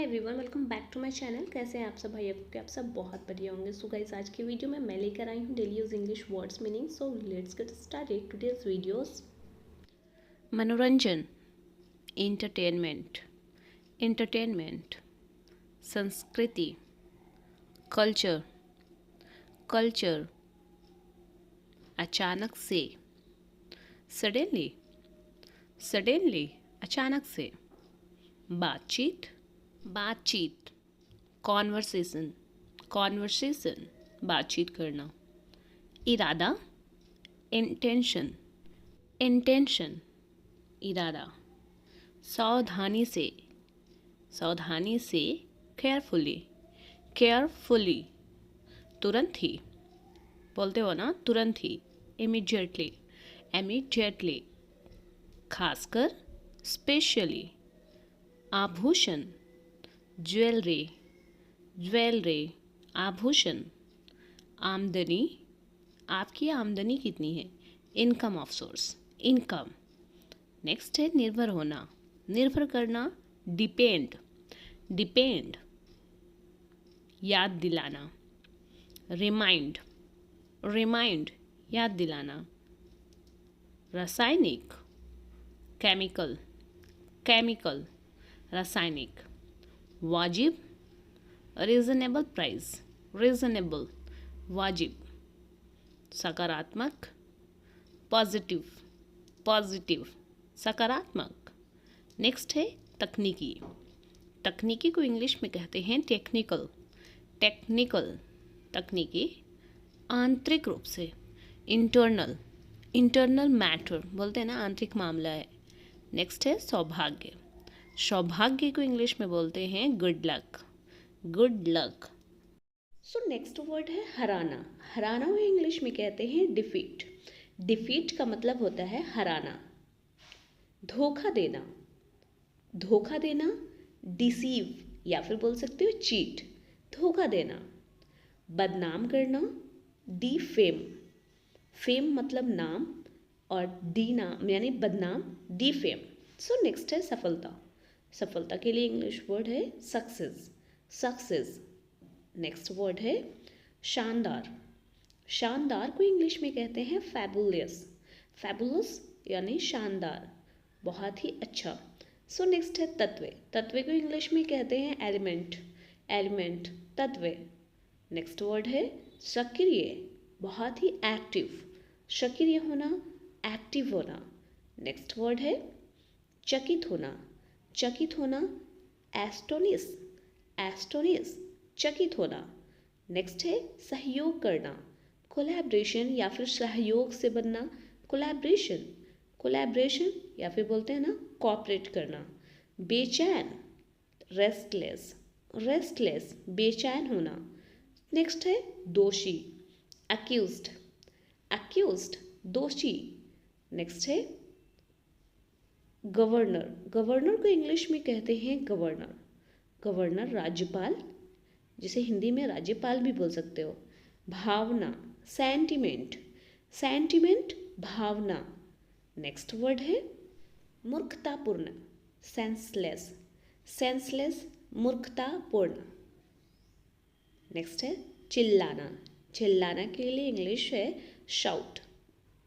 Everyone, welcome back to my channel. कैसे हैं आप सब भाई? आपको आप सब बहुत बढ़िया होंगे। सो गाइस, आज की वीडियो में मैं लेकर आई हूँ daily use English words meaning. So let's get started today's videos. मनोरंजन, एंटरटेनमेंट, एंटरटेनमेंट। संस्कृति, कल्चर, कल्चर। अचानक से, सडनली, सडनली, अचानक से। बातचीत, बातचीत। कॉन्वर्सेशन, कॉन्वर्सेशन, बातचीत करना। इरादा, इंटेंशन, इंटेंशन, इरादा। सावधानी से, सावधानी से। Carefully, carefully. तुरंत ही, बोलते हो ना, तुरंत ही। Immediately, immediately. खासकर, स्पेशली। आभूषण, ज्वेलरी, ज्वेलरी, आभूषण। आमदनी, आपकी आमदनी कितनी है? Income of source, income. Next है निर्भर होना, निर्भर करना। Depend, depend. याद दिलाना। रिमाइंड, रिमाइंड, याद दिलाना। रासायनिक, केमिकल, केमिकल, रासायनिक। वाजिब, रीजनेबल प्राइस, रीजनेबल, वाजिब। सकारात्मक, पॉजिटिव, पॉजिटिव, सकारात्मक। नेक्स्ट है तकनीकी। तकनीकी को इंग्लिश में कहते हैं टेक्निकल, टेक्निकल, तकनीकी। आंतरिक रूप से, इंटरनल, इंटरनल मैटर, बोलते हैं ना, आंतरिक मामला है। नेक्स्ट है सौभाग्य। सौभाग्य को इंग्लिश में बोलते हैं good luck, good luck. So next word है हराना। हराना को इंग्लिश में कहते हैं डिफीट। डिफीट का मतलब होता है हराना। धोखा देना, धोखा देना। डिसीव या फिर बोल सकते हो चीट, धोखा देना। बदनाम करना, डिफेम। फेम मतलब नाम और डी नाम यानी बदनाम, डिफेम। सो नेक्स्ट है सफलता। सफलता के लिए इंग्लिश वर्ड है सक्सेस, सक्सेस। नेक्स्ट वर्ड है शानदार। शानदार को इंग्लिश में कहते हैं फैबुलस, फैबुलस यानी शानदार, बहुत ही अच्छा। सो नेक्स्ट है तत्व। तत्व को इंग्लिश में कहते हैं एलिमेंट, एलिमेंट, तत्व। नेक्स्ट वर्ड है सक्रिय, बहुत ही एक्टिव। सक्रिय होना, एक्टिव होना। नेक्स्ट वर्ड है चकित होना, चकित होना। एस्टोनिस, एस्टोनिस, चकित होना। नेक्स्ट है सहयोग करना। कोलैबोरेशन या फिर सहयोग से बनना, कोलैबोरेशन, कोलैबोरेशन या फिर बोलते हैं ना कोऑपरेट करना। बेचैन, रेस्टलेस, रेस्टलेस, बेचैन होना। नेक्स्ट है दोषी, अक्यूज्ड, अक्यूज्ड, दोषी। नेक्स्ट है गवर्नर। गवर्नर को इंग्लिश में कहते हैं गवर्नर, गवर्नर राज्यपाल, जिसे हिंदी में राज्यपाल भी बोल सकते हो। भावना, सेंटिमेंट, सेंटिमेंट, भावना। नेक्स्ट वर्ड है मूर्खतापूर्ण, सेंसलेस, सेंसलेस, मूर्खतापूर्ण। नेक्स्ट है चिल्लाना। चिल्लाना के लिए इंग्लिश है शाउट,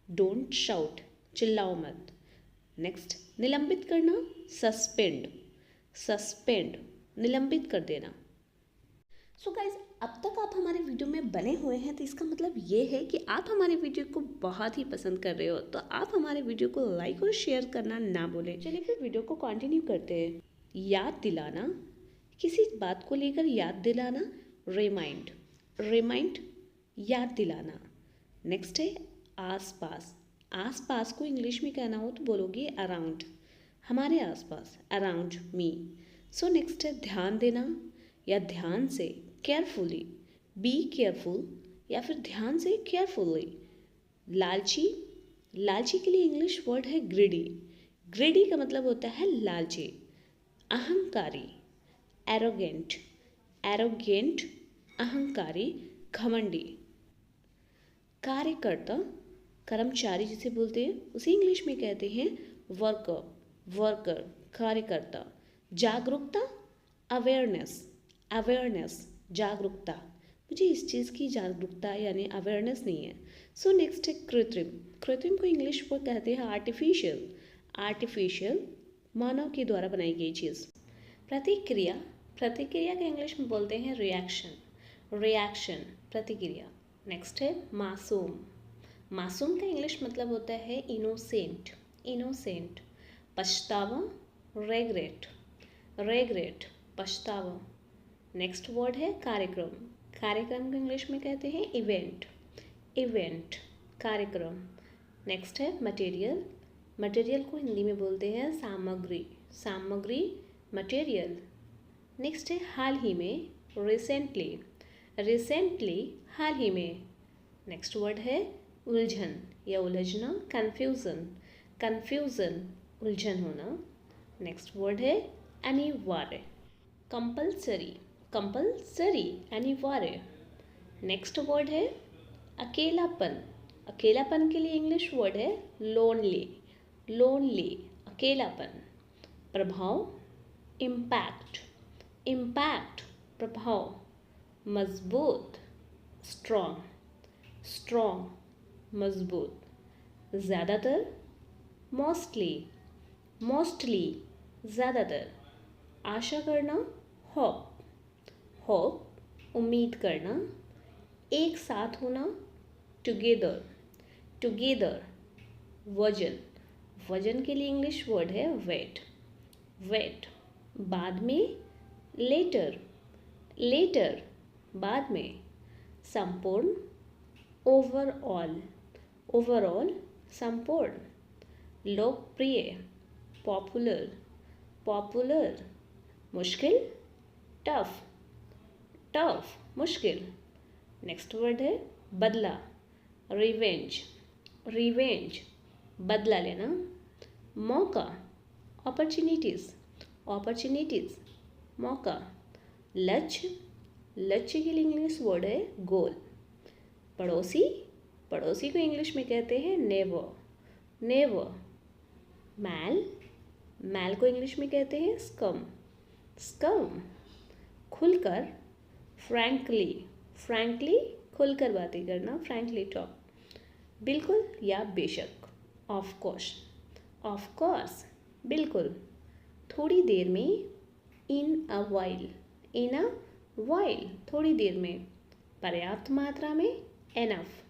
डोंट शाउट, चिल्लाओ मत। नेक्स्ट निलंबित करना, सस्पेंड, सस्पेंड, निलंबित कर देना। सो गाइज, अब तक आप हमारे वीडियो में बने हुए हैं तो इसका मतलब ये है कि आप हमारे वीडियो को बहुत ही पसंद कर रहे हो। तो आप हमारे वीडियो को लाइक और शेयर करना ना भूलें। चलिए फिर वीडियो को कंटिन्यू करते हैं। याद दिलाना, किसी बात को लेकर याद दिलाना। रिमाइंड, रिमाइंड, याद दिलाना। नेक्स्ट है आसपास। आसपास को इंग्लिश में कहना हो तो बोलोगे अराउंड, हमारे आसपास, अराउंड मी। सो नेक्स्ट है ध्यान देना या ध्यान से, केयरफुली, बी केयरफुल या फिर ध्यान से, केयरफुली। लालची, लालची के लिए इंग्लिश वर्ड है ग्रीडी। ग्रीडी का मतलब होता है लालची। अहंकारी, एरोगेंट, एरोगेंट, अहंकारी, घमंडी। कार्यकर्ता, कर्मचारी जिसे बोलते हैं, उसे इंग्लिश में कहते हैं वर्कर, वर्कर, कार्यकर्ता। जागरूकता, अवेयरनेस, अवेयरनेस जागरूकता, मुझे इस चीज़ की जागरूकता यानी अवेयरनेस नहीं है। सो नेक्स्ट है कृत्रिम। कृत्रिम को इंग्लिश में कहते हैं आर्टिफिशियल, आर्टिफिशियल मानव के द्वारा बनाई गई चीज़। प्रतिक्रिया, प्रतिक्रिया का इंग्लिश में बोलते हैं रिएक्शन, रिएक्शन प्रतिक्रिया। नेक्स्ट है मासूम, मासूम का इंग्लिश मतलब होता है इनोसेंट, इनोसेंट। पछतावा, रेग्रेट, रेग्रेट पछतावा। नेक्स्ट वर्ड है कार्यक्रम, कार्यक्रम को इंग्लिश में कहते हैं इवेंट, इवेंट कार्यक्रम। नेक्स्ट है मटेरियल, मटेरियल को हिंदी में बोलते हैं सामग्री, सामग्री मटेरियल। नेक्स्ट है हाल ही में, रिसेंटली, रिसेंटली हाल ही में। नेक्स्ट वर्ड है उलझन या उलझना, कन्फ्यूज़न, कन्फ्यूज़न उलझन होना। नेक्स्ट वर्ड है अनिवार्य, कंपल्सरी, कंपल्सरी अनिवार्य। नेक्स्ट वर्ड है अकेलापन, अकेलापन के लिए इंग्लिश वर्ड है लोनली, लोनली अकेलापन। प्रभाव, इम्पैक्ट, इम्पैक्ट प्रभाव। मजबूत, स्ट्रॉन्ग, स्ट्रॉन्ग मजबूत। ज़्यादातर, मोस्टली, मोस्टली ज़्यादातर। आशा करना, होप, होप उम्मीद करना। एक साथ होना, टुगेदर, टुगेदर। वजन, वजन के लिए इंग्लिश वर्ड है वेट, वेट। बाद में, लेटर, लेटर बाद में। संपूर्ण, ओवरऑल, ओवरऑल संपूर्ण। लोकप्रिय, पॉपुलर, पॉपुलर। मुश्किल, टफ, टफ मुश्किल। नेक्स्ट वर्ड है बदला, रिवेंज, रिवेंज बदला लेना। मौका, अपॉर्चुनिटीज़, अपॉर्चुनिटीज़ मौका। लक्ष्य, लक्ष्य के लिए इंग्लिश वर्ड है गोल। पड़ोसी, पड़ोसी को इंग्लिश में कहते हैं नेबर, नेबर। मैल, मैल को इंग्लिश में कहते हैं स्कम, स्कम। खुलकर, फ्रैंकली, फ्रैंकली खुलकर बातें करना, फ्रैंकली टॉक। बिल्कुल या बेशक, ऑफ कोर्स, ऑफ कोर्स बिल्कुल। थोड़ी देर में, इन a while, in a while थोड़ी देर में। पर्याप्त मात्रा में, एनफ,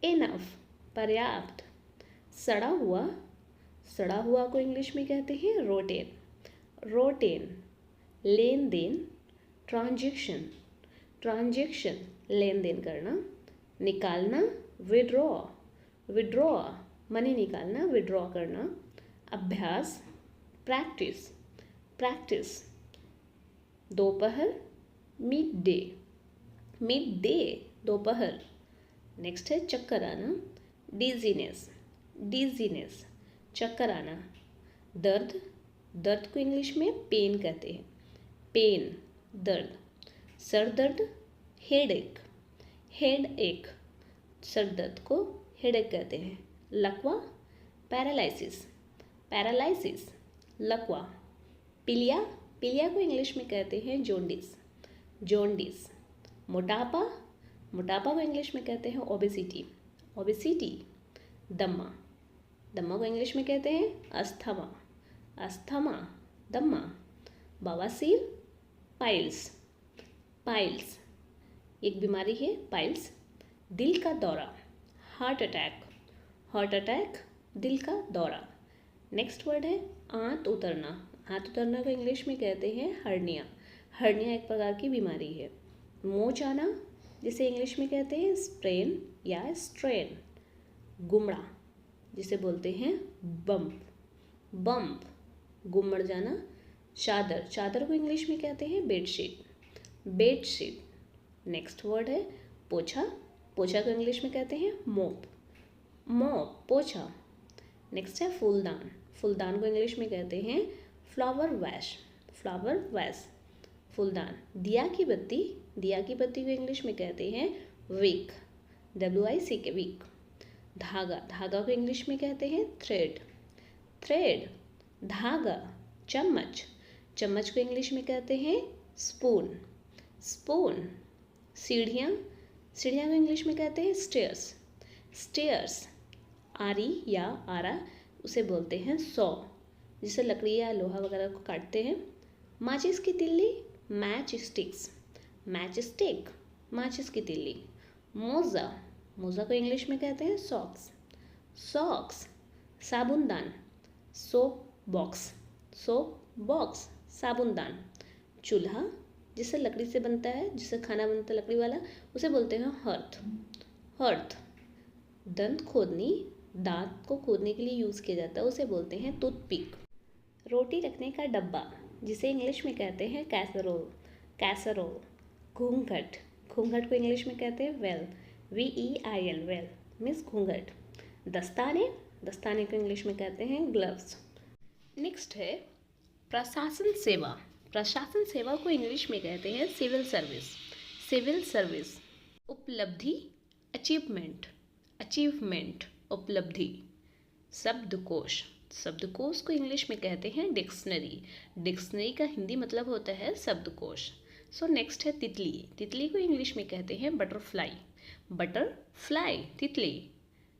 एनफ पर्याप्त। सड़ा हुआ, सड़ा हुआ को इंग्लिश में कहते हैं रोटेन, रोटेन। लेन देन, ट्रांजैक्शन, ट्रांजैक्शन लेन देन करना। निकालना, विड्रॉ, विड्रॉ मनी निकालना, विड्रॉ करना। अभ्यास, प्रैक्टिस, प्रैक्टिस। दोपहर, मिड डे, मिड डे दोपहर। नेक्स्ट है चक्कर आना, डिजीनेस, डिजीनेस चक्कर आना। दर्द, दर्द को इंग्लिश में पेन कहते हैं, पेन दर्द। सर दर्द, हेड एक, हेड एक सर दर्द को हेडेक कहते हैं। लकवा, पैरालिसिस, पैरालिसिस लकवा। पीलिया, पीलिया को इंग्लिश में कहते हैं जॉन्डिस, जॉन्डिस। मोटापा, मोटापा को इंग्लिश में कहते हैं ओबेसिटी, ओबेसिटी। दम्मा, दम्मा को इंग्लिश में कहते हैं अस्थमा, अस्थमा दम्मा। बवासीर, पाइल्स, पाइल्स एक बीमारी है पाइल्स। दिल का दौरा, हार्ट अटैक, हार्ट अटैक दिल का दौरा। नेक्स्ट वर्ड है आंत उतरना, आंत उतरना को इंग्लिश में कहते हैं हर्निया, हर्निया एक प्रकार की बीमारी है। मोच आना, जिसे इंग्लिश में कहते हैं स्प्रेन या स्ट्रेन। गुमड़ा, जिसे बोलते हैं बम्प, बम्प गुमड़ जाना। चादर, चादर को इंग्लिश में कहते हैं बेडशीट, बेडशीट। नेक्स्ट वर्ड है पोछा, पोछा को इंग्लिश में कहते हैं मोप, मोप पोछा। नेक्स्ट है फूलदान, फूलदान को इंग्लिश में कहते हैं फ्लावर वैश, फ्लावर वैश फूलदान। दिया की बत्ती, दिया की बत्ती को इंग्लिश में कहते हैं विक, WIC विक। धागा, धागा को इंग्लिश में कहते हैं थ्रेड, थ्रेड धागा। चम्मच, चम्मच को इंग्लिश में कहते हैं स्पून, स्पून। सीढ़ियाँ, सीढ़ियाँ को इंग्लिश में कहते हैं स्टेयर्स, स्टेयर्स। आरी या आरा उसे बोलते हैं सॉ, जिसे लकड़ी या लोहा वगैरह को काटते हैं। माचिस की तिल्ली, मैच स्टिक्स, मैच स्टिक, माचिस की तिल्ली। मोजा, मोजा को इंग्लिश में कहते हैं सॉक्स, सॉक्स। साबुनदान, सोप बॉक्स, सोप बॉक्स, साबुनदान। चूल्हा, जिसे लकड़ी से बनता है, जिसे खाना बनता है लकड़ी वाला, उसे बोलते हैं हर्थ, हर्थ। दंत खोदनी, दांत को खोदने के लिए यूज़ किया जाता है, उसे बोलते हैं टूथपिक। रोटी रखने का डब्बा, जिसे इंग्लिश में कहते हैं कैसरोल, कैसरोल। घूंघट, घूंघट को इंग्लिश में कहते हैं वेल, VEIL, वेल मीन्स घूंघट। दस्ताने, दस्ताने को इंग्लिश में कहते हैं ग्लव्स। नेक्स्ट है प्रशासन सेवा, प्रशासन सेवा को इंग्लिश में कहते हैं सिविल सर्विस, सिविल सर्विस। उपलब्धि, अचीवमेंट, अचीवमेंट, उपलब्धि। शब्दकोश, शब्दकोश को इंग्लिश में कहते हैं डिक्शनरी, डिक्शनरी का हिंदी मतलब होता है शब्दकोश। सो नेक्स्ट है तितली, तितली को इंग्लिश में कहते हैं बटरफ्लाई, बटरफ्लाई, तितली।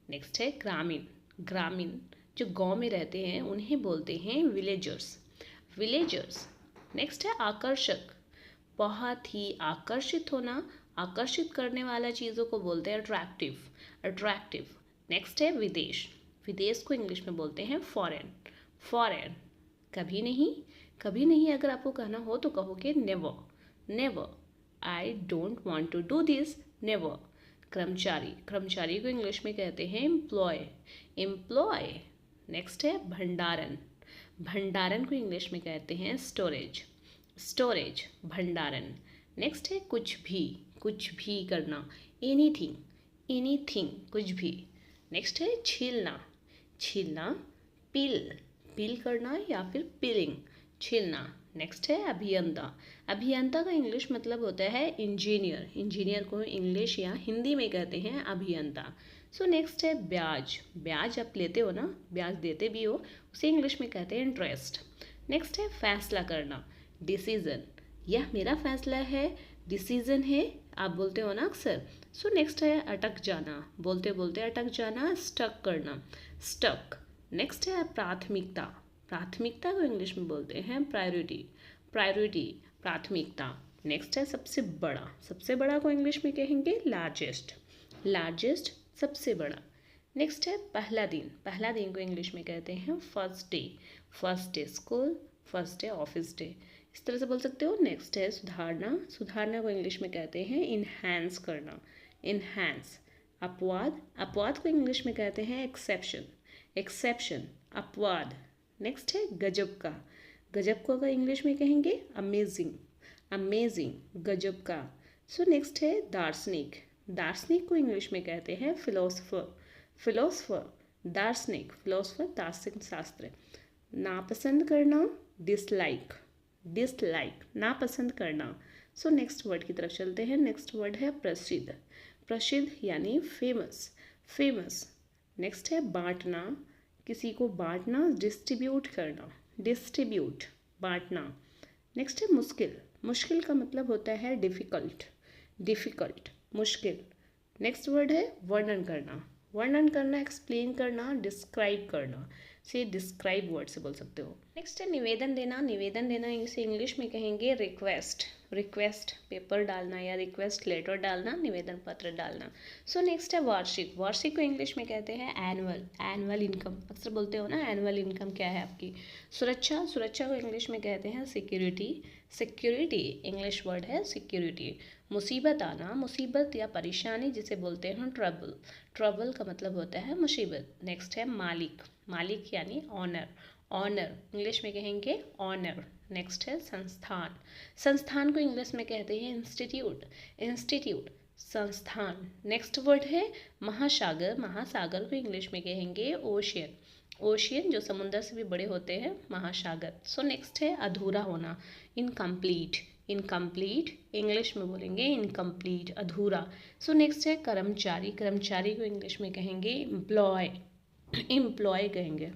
नेक्स्ट है ग्रामीण, ग्रामीण जो गांव में रहते हैं उन्हें बोलते हैं विलेजर्स, विलेजर्स। नेक्स्ट है आकर्षक, बहुत ही आकर्षित होना, आकर्षित करने वाला चीज़ों को बोलते हैं अट्रैक्टिव, अट्रैक्टिव। नेक्स्ट है विदेश, विदेश को इंग्लिश में बोलते हैं फॉरेन, फॉरेन। कभी नहीं, कभी नहीं अगर आपको कहना हो तो कहोगे never, never, I don't want to do this, never. कर्मचारी, कर्मचारी को इंग्लिश में कहते हैं एम्प्लॉय, एम्प्लॉय। नेक्स्ट है भंडारण, भंडारण को इंग्लिश में कहते हैं स्टोरेज, स्टोरेज, भंडारण। नेक्स्ट है कुछ भी करना, एनीथिंग, एनीथिंग, कुछ भी। नेक्स्ट है छीलना, छीलना, पील, पील करना या फिर पीलिंग, छीलना। नेक्स्ट है अभियंता, अभियंता का इंग्लिश मतलब होता है इंजीनियर, इंजीनियर को इंग्लिश या हिंदी में कहते हैं अभियंता। सो नेक्स्ट है ब्याज, ब्याज आप लेते हो ना, ब्याज देते भी हो, उसे इंग्लिश में कहते हैं इंटरेस्ट। नेक्स्ट है फैसला करना, डिसीजन, यह मेरा फैसला है, डिसीजन है, आप बोलते हो ना अक्सर। सो नेक्स्ट है अटक जाना, बोलते बोलते अटक जाना, स्टक करना, स्टक। नेक्स्ट है प्राथमिकता, प्राथमिकता को इंग्लिश में बोलते हैं प्रायोरिटी, प्रायोरिटी, प्राथमिकता। नेक्स्ट है सबसे बड़ा, सबसे बड़ा को इंग्लिश में कहेंगे लार्जेस्ट, लार्जेस्ट, सबसे बड़ा। नेक्स्ट है पहला दिन, पहला दिन को इंग्लिश में कहते हैं first day, first day school, first day office day, इस तरह से बोल सकते हो। नेक्स्ट है सुधारना, सुधारना को इंग्लिश में कहते हैं इनहैंस करना, इनहैंस। अपवाद, अपवाद को इंग्लिश में कहते हैं एक्सेप्शन, एक्सेप्शन, अपवाद। नेक्स्ट है गजब का, गजब को अगर इंग्लिश में कहेंगे अमेजिंग, अमेजिंग, गजब का। सो नेक्स्ट है दार्शनिक, दार्शनिक को इंग्लिश में कहते हैं फिलोसफर, फिलोसफर, दार्शनिक, फिलोसफर, दार्शनिक शास्त्र। नापसंद करना, डिसलाइक, डिसलाइक, नापसंद करना। सो नेक्स्ट वर्ड की तरफ चलते हैं। नेक्स्ट वर्ड है प्रसिद्ध, प्रसिद्ध यानी फेमस, फेमस। नेक्स्ट है बांटना, किसी को बांटना, डिस्ट्रीब्यूट करना, डिस्ट्रीब्यूट, बांटना। नेक्स्ट है मुश्किल, मुश्किल का मतलब होता है डिफ़िकल्ट, डिफ़िकल्ट, मुश्किल। नेक्स्ट वर्ड है वर्णन करना, वर्णन करना, एक्सप्लेन करना, डिस्क्राइब करना, से डिस्क्राइब वर्ड से बोल सकते हो। नेक्स्ट है निवेदन देना, निवेदन देना इसे इंग्लिश में कहेंगे रिक्वेस्ट, रिक्वेस्ट पेपर डालना या रिक्वेस्ट लेटर डालना, निवेदन पत्र डालना। सो नेक्स्ट है वार्षिक, वार्षिक को इंग्लिश में कहते हैं एनुअल, एनुअल इनकम, अक्सर बोलते हो ना एनुअल इनकम क्या है आपकी। सुरक्षा, सुरक्षा को इंग्लिश में कहते हैं सिक्योरिटी, सिक्योरिटी, इंग्लिश वर्ड है सिक्योरिटी। मुसीबत आना, मुसीबत या परेशानी जिसे बोलते हैं ट्रबल, ट्रबल का मतलब होता है मुसीबत। नेक्स्ट है मालिक, मालिक यानी ऑनर, ऑनर, इंग्लिश में कहेंगे ऑनर। नेक्स्ट है संस्थान, संस्थान को इंग्लिश में कहते हैं इंस्टीट्यूट, इंस्टीट्यूट, संस्थान। नेक्स्ट वर्ड है महासागर, महासागर को इंग्लिश में कहेंगे ओशियन, ओशियन जो समुद्र से भी बड़े होते हैं, महासागर। सो नेक्स्ट है अधूरा होना, इनकम्प्लीट, इनकम्प्लीट, इंग्लिश में बोलेंगे इनकम्प्लीट, अधूरा। सो नेक्स्ट है कर्मचारी, कर्मचारी को इंग्लिश में कहेंगे एम्प्लॉय, एम्प्लॉय कहेंगे।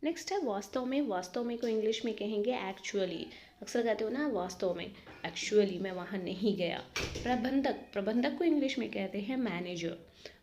नेक्स्ट है वास्तव में। वास्तव में को इंग्लिश में कहेंगे एक्चुअली। अक्सर कहते हो ना वास्तव में, एक्चुअली मैं वहाँ नहीं गया। प्रबंधक, प्रबंधक को इंग्लिश में कहते हैं मैनेजर।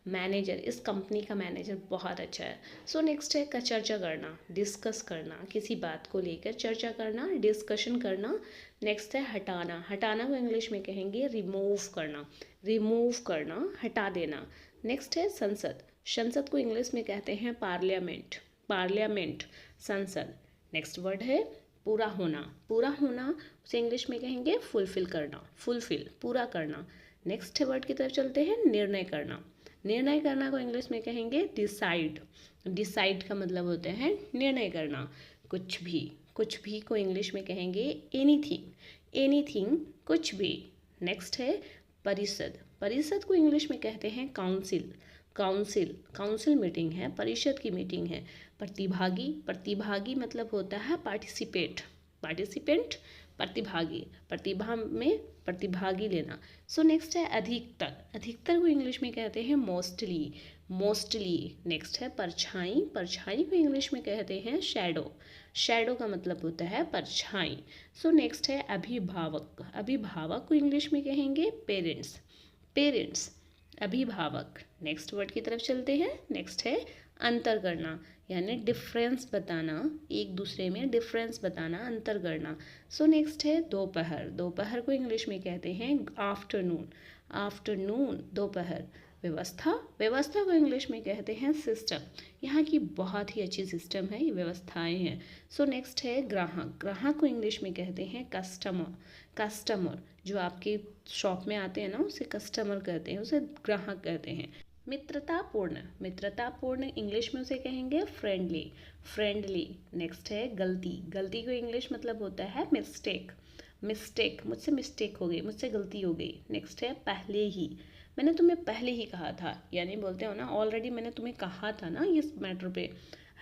मैनेजर, इस कंपनी का मैनेजर बहुत अच्छा है। सो नेक्स्ट है का चर्चा करना, डिस्कस करना, किसी बात को लेकर चर्चा करना, डिस्कशन करना। नेक्स्ट है हटाना। हटाना को इंग्लिश में कहेंगे रिमूव करना। रिमूव करना, हटा देना। नेक्स्ट है संसद। संसद को इंग्लिश में कहते हैं पार्लियामेंट। पार्लियामेंट, संसद। नेक्स्ट वर्ड है पूरा होना। पूरा होना उसे इंग्लिश में कहेंगे फुलफिल करना। फुलफिल, पूरा करना। नेक्स्ट वर्ड की तरफ चलते हैं निर्णय करना। निर्णय करना को इंग्लिश में कहेंगे डिसाइड। डिसाइड का मतलब होता है निर्णय करना। कुछ भी, कुछ भी को इंग्लिश में कहेंगे एनीथिंग। एनीथिंग, कुछ भी। नेक्स्ट है परिषद। परिषद को इंग्लिश में कहते हैं काउंसिल। काउंसिल, काउंसिल मीटिंग है, परिषद की मीटिंग है। प्रतिभागी, प्रतिभागी मतलब होता है पार्टिसिपेट। पार्टिसिपेंट, प्रतिभागी, प्रतिभा में प्रतिभागी लेना। सो नेक्स्ट है अधिकतर। अधिकतर को इंग्लिश में कहते हैं मोस्टली। मोस्टली। नेक्स्ट है परछाई। परछाई को इंग्लिश में कहते हैं शैडो। शैडो का मतलब होता है परछाई। सो नेक्स्ट है अभिभावक। अभिभावक को इंग्लिश में कहेंगे पेरेंट्स। पेरेंट्स, अभिभावक। नेक्स्ट वर्ड की तरफ चलते हैं। नेक्स्ट है अंतर करना, यानी डिफरेंस बताना, एक दूसरे में डिफरेंस बताना, अंतर करना। सो नेक्स्ट है दोपहर। दोपहर को इंग्लिश में कहते हैं आफ्टरनून। आफ्टरनून, दोपहर। व्यवस्था। व्यवस्था को इंग्लिश में कहते हैं सिस्टम। यहाँ की बहुत ही अच्छी सिस्टम है, ये व्यवस्थाएं हैं। सो नेक्स्ट है ग्राहक। ग्राहक को इंग्लिश में कहते हैं कस्टमर। कस्टमर, जो आपके शॉप में आते हैं ना उसे कस्टमर कहते हैं, उसे ग्राहक कहते हैं। मित्रतापूर्ण। मित्रतापूर्ण इंग्लिश में उसे कहेंगे फ्रेंडली। फ्रेंडली। नेक्स्ट है गलती। गलती को इंग्लिश मतलब होता है मिस्टेक। मिस्टेक, मुझसे मिस्टेक हो गई, मुझसे गलती हो गई। नेक्स्ट है पहले ही। मैंने तुम्हें पहले ही कहा था, यानी बोलते हो ना ऑलरेडी मैंने तुम्हें कहा था ना इस मैटर पे।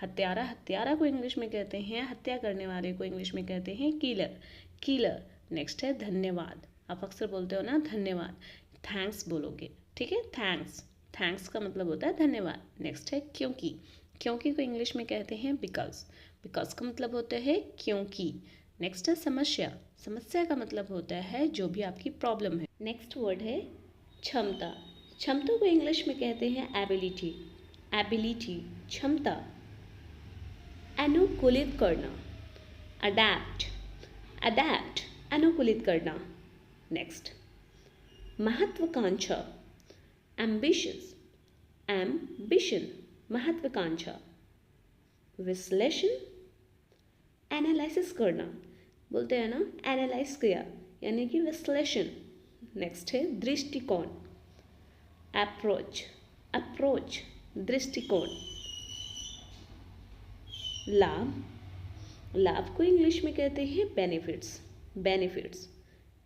हत्यारा। हत्यारा को इंग्लिश में कहते हैं, हत्या करने वाले को इंग्लिश में कहते हैं किलर। किलर। नेक्स्ट है धन्यवाद। आप अक्सर बोलते हो ना धन्यवाद, थैंक्स बोलोगे, ठीक है, थैंक्स। थैंक्स का मतलब होता है धन्यवाद। नेक्स्ट है क्योंकि। क्योंकि को इंग्लिश में कहते हैं बिकॉज। बिकॉज का मतलब होता है क्योंकि। नेक्स्ट है समस्या। समस्या का मतलब होता है जो भी आपकी प्रॉब्लम है। नेक्स्ट वर्ड है क्षमता। क्षमता को इंग्लिश में कहते हैं एबिलिटी। एबिलिटी, क्षमता। अनुकूलित करना, अडैप्ट। अडैप्ट, अनुकूलित करना। नेक्स्ट महत्वाकांक्षा, एम्बिशंस। एम्बिशन, महत्वाकांक्षा। विश्लेषण, एनालिसिस करना, बोलते हैं ना एनालाइज किया, यानी कि विश्लेषण। नेक्स्ट है दृष्टिकोण, अप्रोच। अप्रोच, दृष्टिकोण। लाभ। लाभ को इंग्लिश में कहते हैं बेनिफिट्स। बेनिफिट्स,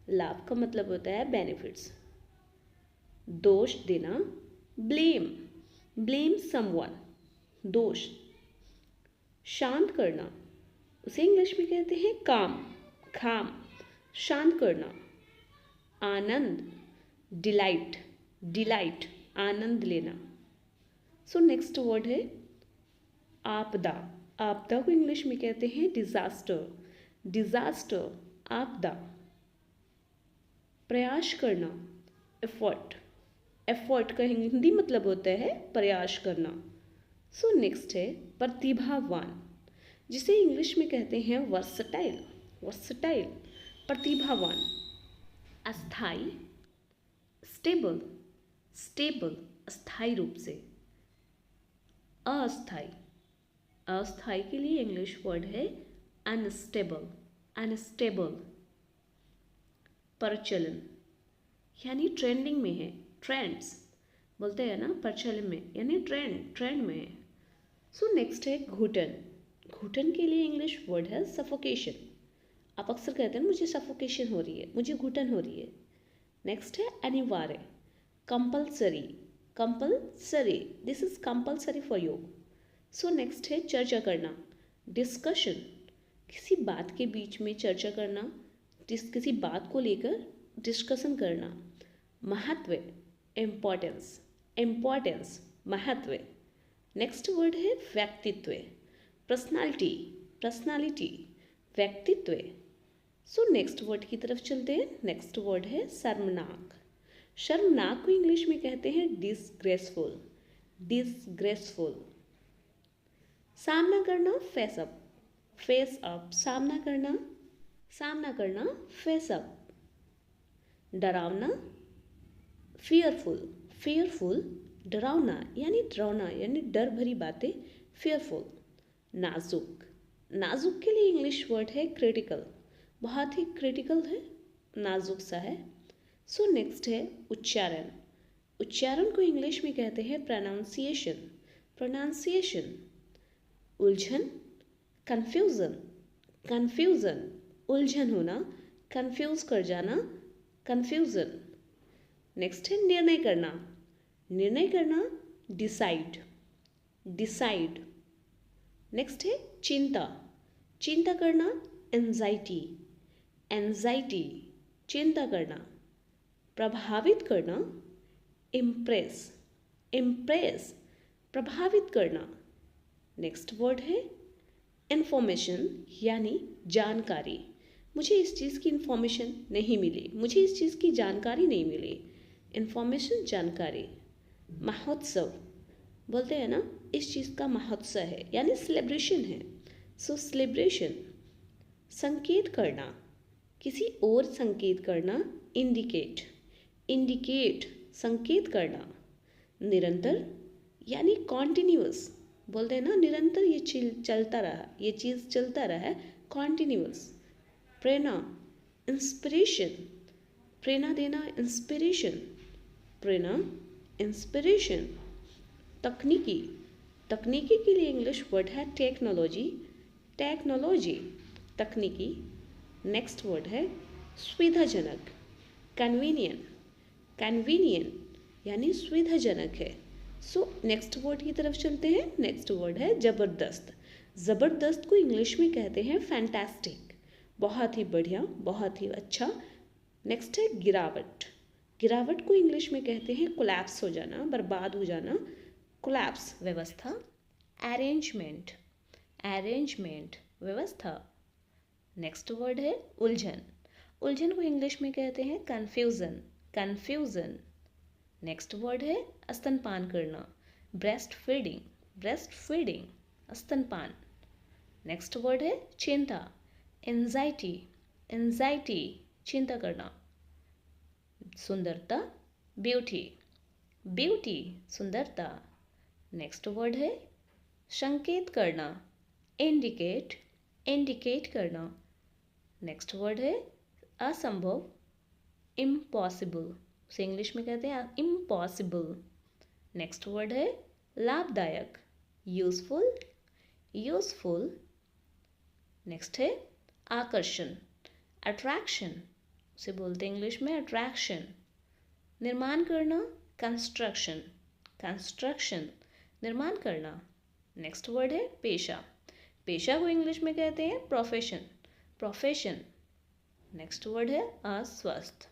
लाभ का मतलब होता है बेनिफिट्स। दोष देना, ब्लेम। ब्लेम समवन, दोष। शांत करना, उसे इंग्लिश में कहते हैं काम। काम, शांत करना। आनंद, डिलाइट। डिलाइट, आनंद लेना। सो नेक्स्ट वर्ड है आपदा। आपदा को इंग्लिश में कहते हैं डिजास्टर। डिजास्टर, आपदा। प्रयास करना, एफर्ट। एफर्ट का हिंदी मतलब होता है प्रयास करना। सो नेक्स्ट है प्रतिभावान, जिसे इंग्लिश में कहते हैं वर्सटाइल। वर्सटाइल, प्रतिभावान। अस्थाई, स्टेबल। स्टेबल, अस्थाई रूप से। अस्थाई। अस्थाई के लिए इंग्लिश वर्ड है अनस्टेबल। अनस्टेबल। प्रचलन, यानी ट्रेंडिंग में है, ट्रेंड्स बोलते हैं ना, प्रचलन में यानी ट्रेंड, ट्रेंड में है। सो नेक्स्ट है घुटन। घुटन के लिए इंग्लिश वर्ड है सफोकेशन। आप अक्सर कहते हैं मुझे सफोकेशन हो रही है, मुझे घुटन हो रही है। नेक्स्ट है अनिवार्य, compulsory. Compulsory, this is compulsory for you. So next है चर्चा करना, डिस्कशन। किसी बात के बीच में चर्चा करना, किसी बात को लेकर डिस्कशन करना। महत्व, इम्पोर्टेंस। इम्पोर्टेंस, महत्व। नेक्स्ट वर्ड है व्यक्तित्व। पर्सनालिटी, पर्सनालिटी, व्यक्तित्व। सो नेक्स्ट वर्ड की तरफ चलते हैं। नेक्स्ट वर्ड है शर्मनाक। शर्मनाक को इंग्लिश में कहते हैं डिसग्रेसफुल, डिसग्रेसफुल। सामना करना, फेस अप, फेस अप, सामना करना, सामना करना, फेस अप। डरावना, फियरफुल, फियरफुल, डरावना यानी डर भरी बातें, फियरफुल। नाजुक, नाजुक के लिए इंग्लिश वर्ड है क्रिटिकल, बहुत ही क्रिटिकल है, नाजुक सा है। सो नेक्स्ट है उच्चारण। उच्चारण को इंग्लिश में कहते हैं प्रोनाउंसिएशन, प्रोनाउंसिएशन। उलझन, कन्फ्यूज़न, कन्फ्यूज़न, उलझन होना, कन्फ्यूज़ कर जाना, कन्फ्यूज़न। नेक्स्ट है निर्णय करना, निर्णय करना, डिसाइड, डिसाइड। नेक्स्ट है चिंता, चिंता करना, एंजाइटी, एंजाइटी, चिंता करना। प्रभावित करना, इम्प्रेस, इम्प्रेस, प्रभावित करना। नेक्स्ट वर्ड है इन्फॉर्मेशन यानी जानकारी। मुझे इस चीज़ की इन्फॉर्मेशन नहीं मिली, मुझे इस चीज़ की जानकारी नहीं मिली। इन्फॉर्मेशन, जानकारी। महोत्सव, बोलते हैं ना इस चीज़ का महोत्सव है यानी सेलिब्रेशन है, सो सेलिब्रेशन। संकेत करना, किसी और संकेत करना, इंडिकेट, इंडिकेट, संकेत करना। निरंतर यानी कॉन्टिन्यूअस, बोलते हैं ना निरंतर ये चलता रहा, ये चीज़ चलता रहा है, कॉन्टिन्यूअस। प्रेरणा, इंस्पिरेशन, प्रेरणा देना, इंस्पिरेशन, प्रेरणा, इंस्पिरेशन। तकनीकी, तकनीकी के लिए इंग्लिश वर्ड है टेक्नोलॉजी, टेक्नोलॉजी, तकनीकी। नेक्स्ट वर्ड है सुविधाजनक, कन्वीनियंट, कन्वीनियंट यानी सुविधाजनक है। सो नेक्स्ट वर्ड की तरफ चलते हैं। नेक्स्ट वर्ड है ज़बरदस्त। ज़बरदस्त को इंग्लिश में कहते हैं फैंटास्टिक, बहुत ही बढ़िया, बहुत ही अच्छा। नेक्स्ट है गिरावट। गिरावट को इंग्लिश में कहते हैं कोलैप्स हो जाना, बर्बाद हो जाना, कोलैप्स। व्यवस्था, अरेंजमेंट, अरेंजमेंट, व्यवस्था। नेक्स्ट वर्ड है उलझन। उलझन को इंग्लिश में कहते हैं कन्फ्यूज़न, कन्फ्यूज़न। नेक्स्ट वर्ड है स्तनपान करना, ब्रेस्ट फीडिंग, ब्रेस्ट फीडिंग, स्तनपान। नेक्स्ट वर्ड है चिंता, एंजाइटी, एंजाइटी, चिंता करना। सुंदरता, ब्यूटी, ब्यूटी, सुंदरता। नेक्स्ट वर्ड है संकेत करना, इंडिकेट, इंडिकेट करना। नेक्स्ट वर्ड है असंभव, इम्पॉसिबल, उसे इंग्लिश में कहते हैं इम्पॉसिबल। नेक्स्ट वर्ड है लाभदायक, यूजफुल, यूजफुल। नेक्स्ट है आकर्षण, अट्रैक्शन, उसे बोलते हैं इंग्लिश में अट्रैक्शन। निर्माण करना, कंस्ट्रक्शन, कंस्ट्रक्शन, निर्माण करना। नेक्स्ट वर्ड है पेशा। पेशा को इंग्लिश में कहते हैं प्रोफेशन, प्रोफेशन। नेक्स्ट वर्ड है अस्वस्थ।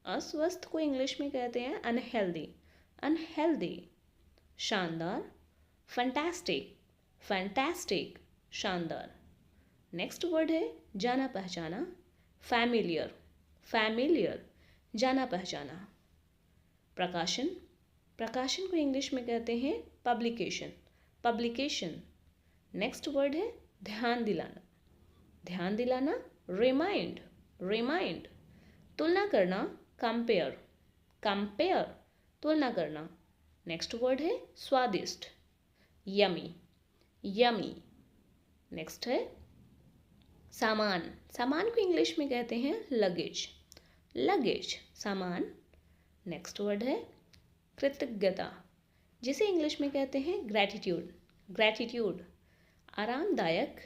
अस्वस्थ को इंग्लिश में कहते हैं अनहेल्दी, अनहेल्दी। शानदार, फैंटास्टिक, फैंटास्टिक, शानदार। नेक्स्ट वर्ड है जाना पहचाना, फैमिलियर, फैमिलियर, जाना पहचाना। प्रकाशन, प्रकाशन को इंग्लिश में कहते हैं पब्लिकेशन, पब्लिकेशन। नेक्स्ट वर्ड है ध्यान दिलाना, ध्यान दिलाना, रिमाइंड, रिमाइंड। तुलना करना, कंपेयर, कंपेयर, तुलना करना। नेक्स्ट वर्ड है स्वादिष्ट, यमी, यमी। नेक्स्ट है सामान। सामान को इंग्लिश में कहते हैं लगेज, लगेज, सामान। नेक्स्ट वर्ड है कृतज्ञता, जिसे इंग्लिश में कहते हैं ग्रैटिट्यूड, ग्रैटिट्यूड। आरामदायक,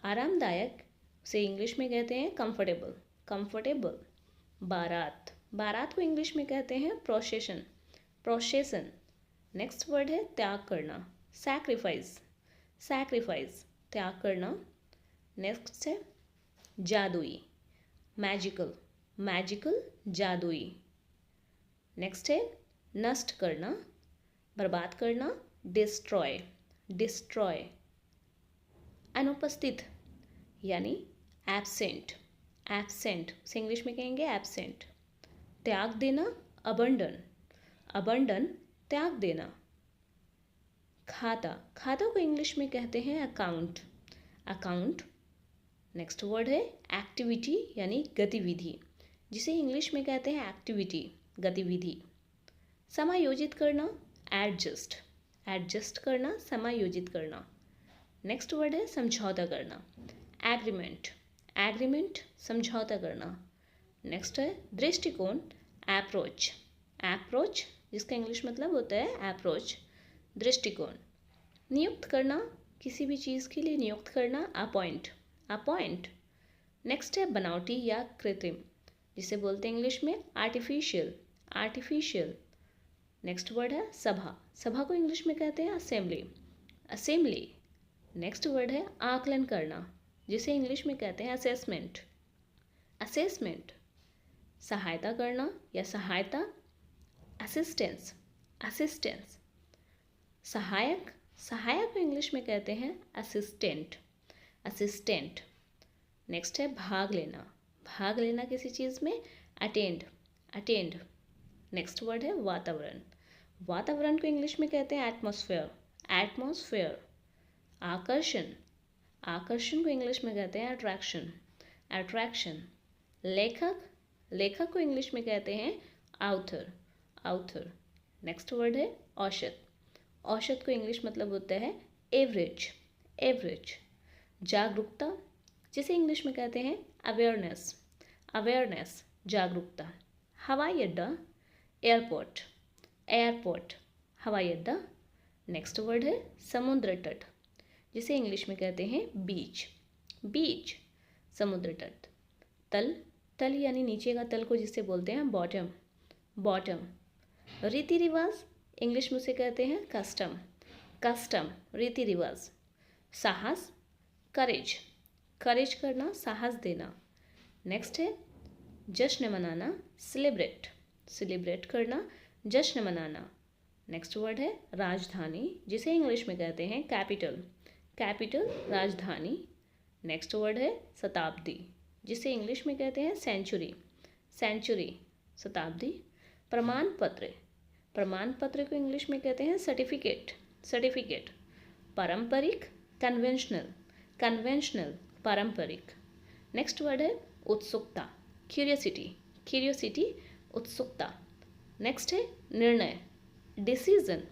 आरामदायक, उसे इंग्लिश में कहते हैं कंफर्टेबल, कंफर्टेबल। बारात, बारात को इंग्लिश में कहते हैं प्रोसेशन, प्रोसेशन। नेक्स्ट वर्ड है त्याग करना, सैक्रिफाइस, सैक्रिफाइस, त्याग करना। नेक्स्ट है जादुई, मैजिकल, मैजिकल, जादुई। नेक्स्ट है नष्ट करना, बर्बाद करना, डिस्ट्रॉय, डिस्ट्रॉय। अनुपस्थित यानी एब्सेंट, एब्सेंट से इंग्लिश में कहेंगे एब्सेंट। त्याग देना, अबंडन, अबंडन त्याग देना। खाता, खाता को इंग्लिश में कहते हैं अकाउंट, अकाउंट। नेक्स्ट वर्ड है एक्टिविटी यानी गतिविधि, जिसे इंग्लिश में कहते हैं एक्टिविटी, गतिविधि। समायोजित करना, एडजस्ट, एडजस्ट करना, समायोजित करना। नेक्स्ट वर्ड है समझौता करना, एग्रीमेंट, एग्रीमेंट समझौता करना। नेक्स्ट है दृष्टिकोण, अप्रोच, अप्रोच जिसका इंग्लिश मतलब होता है अप्रोच, दृष्टिकोण। नियुक्त करना, किसी भी चीज़ के लिए नियुक्त करना, अपॉइंट, अपॉइंट। नेक्स्ट है बनावटी या कृत्रिम, जिसे बोलते हैं इंग्लिश में आर्टिफिशियल, आर्टिफिशियल। नेक्स्ट वर्ड है सभा, सभा को इंग्लिश में कहते हैं असेंबली, असेंबली। नेक्स्ट वर्ड है आकलन करना, जिसे इंग्लिश में कहते हैं असेसमेंट, असेसमेंट। सहायता करना या सहायता, असिस्टेंस, असिस्टेंस। सहायक, सहायक को इंग्लिश में कहते हैं असिस्टेंट, असिस्टेंट। नेक्स्ट है भाग लेना, भाग लेना किसी चीज़ में, अटेंड, अटेंड। नेक्स्ट वर्ड है वातावरण, वातावरण को इंग्लिश में कहते हैं एटमॉस्फेयर, एटमॉस्फेयर। आकर्षण, आकर्षण को इंग्लिश में कहते हैं अट्रैक्शन, अट्रैक्शन। लेखक, लेखक को इंग्लिश में कहते हैं आउथर, आउथर। नेक्स्ट वर्ड है औषध, औषध को इंग्लिश मतलब होता है एवरेज, एवरेज। जागरूकता, जिसे इंग्लिश में कहते हैं अवेयरनेस, अवेयरनेस, जागरूकता। हवाई अड्डा, एयरपोर्ट, एयरपोर्ट, हवाई अड्डा। नेक्स्ट वर्ड है समुद्र तट, जिसे इंग्लिश में कहते हैं बीच, बीच, समुद्र तट। तल, तल यानी नीचे का तल को जिसे बोलते हैं बॉटम, बॉटम। रीति रिवाज, इंग्लिश में उसे कहते हैं कस्टम, कस्टम, रीति रिवाज। साहस, करेज, करेज करना, साहस देना। नेक्स्ट है जश्न मनाना, सेलिब्रेट, सेलिब्रेट करना, जश्न मनाना। नेक्स्ट वर्ड है राजधानी, जिसे इंग्लिश में कहते हैं कैपिटल, कैपिटल, राजधानी। नेक्स्ट वर्ड है शताब्दी, जिसे इंग्लिश में कहते हैं सेंचुरी, सेंचुरी, शताब्दी। प्रमाण पत्र, प्रमाण पत्र को इंग्लिश में कहते हैं सर्टिफिकेट, सर्टिफिकेट। पारंपरिक, कन्वेंशनल, कन्वेंशनल, पारंपरिक। नेक्स्ट वर्ड है उत्सुकता, क्यूरियोसिटी, क्यूरियोसिटी, उत्सुकता। नेक्स्ट है निर्णय, डिसीजन,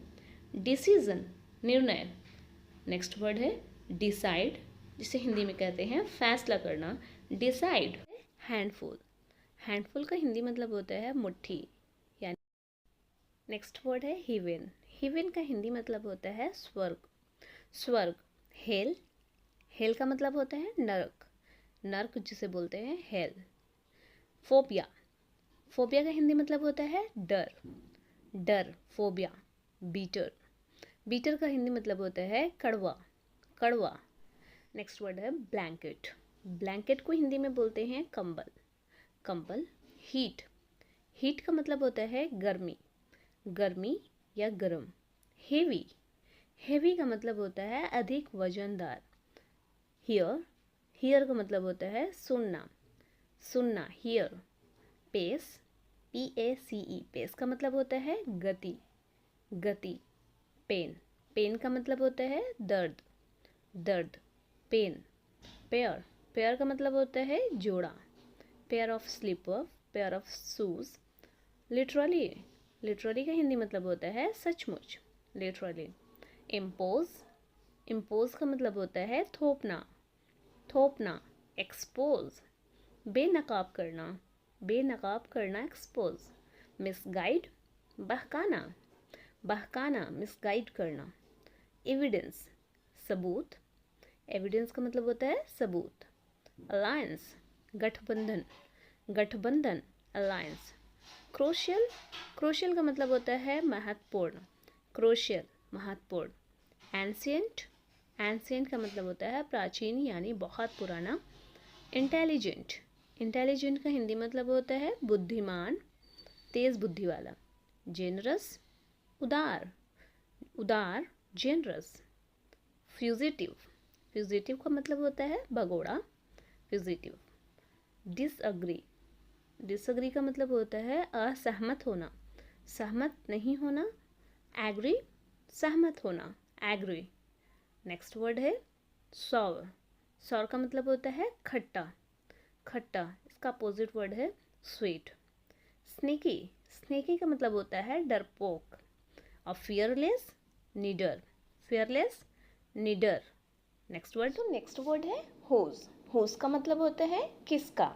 डिसीजन, निर्णय। नेक्स्ट वर्ड है डिसाइड, जिसे हिंदी में कहते हैं फैसला करना, डिसाइड। हैंडफुल, हैंडफुल का हिंदी मतलब होता है मुट्ठी यानी। नेक्स्ट वर्ड है हिवेन, हिवेन का हिंदी मतलब होता है स्वर्ग, स्वर्ग। हेल, हेल का मतलब होता है नरक, नरक जिसे बोलते हैं हेल। फोबिया, फोबिया का हिंदी मतलब होता है डर, डर, फोबिया। बीटर, बीटर का हिंदी मतलब होता है कड़वा, कड़वा। नेक्स्ट वर्ड है ब्लैंकेट, ब्लैंकेट को हिंदी में बोलते हैं कंबल, कंबल। हीट, हीट का मतलब होता है गर्मी, गर्मी या गर्म। हेवी, हेवी का मतलब होता है अधिक वजनदार। हियर, हियर का मतलब होता है सुनना, सुनना, हियर। पेस, PACE, पेस का मतलब होता है गति, गति। पेन, पेन का मतलब होता है दर्द, दर्द, पेन। पेयर, पेयर का मतलब होता है जोड़ा, pair of slipper, pair of shoes. Literally, literally का हिंदी मतलब होता है सचमुच, लिटरली। इम्पोज, इम्पोज का मतलब होता है थोपना, थोपना। एक्सपोज, बेनकाब करना, बेनकाब करना, एक्सपोज। मिसगाइड, बहकाना, बहकाना, मिसगाइड करना। एविडेंस, सबूत, एविडेंस का मतलब होता है सबूत। अलायंस, गठबंधन, गठबंधन, अलायंस। क्रोशियल, क्रोशियल का मतलब होता है महत्वपूर्ण, क्रोशियल, महत्वपूर्ण। एंशिएंट, एंशिएंट का मतलब होता है प्राचीन यानी बहुत पुराना। इंटेलिजेंट, इंटेलिजेंट का हिंदी मतलब होता है बुद्धिमान, तेज बुद्धि वाला। जेनरस, उदार, उदार, जेनरस। फ्यूजिटिव, फ्यूजिटिव का मतलब होता है भगोड़ा, फ्यूजिटिव। डिसअग्री, डिसअग्री का मतलब होता है असहमत होना, सहमत नहीं होना। एग्री, सहमत होना, एग्री। नेक्स्ट वर्ड है सॉर, सॉर का मतलब होता है खट्टा, खट्टा। इसका अपोजिट वर्ड है स्वीट। स्नेकी, स्नेकी का मतलब होता है डरपोक। और फियरलेस, निडर, फियरलेस, निडर। नेक्स्ट वर्ड है होज, होज का मतलब होता है किसका,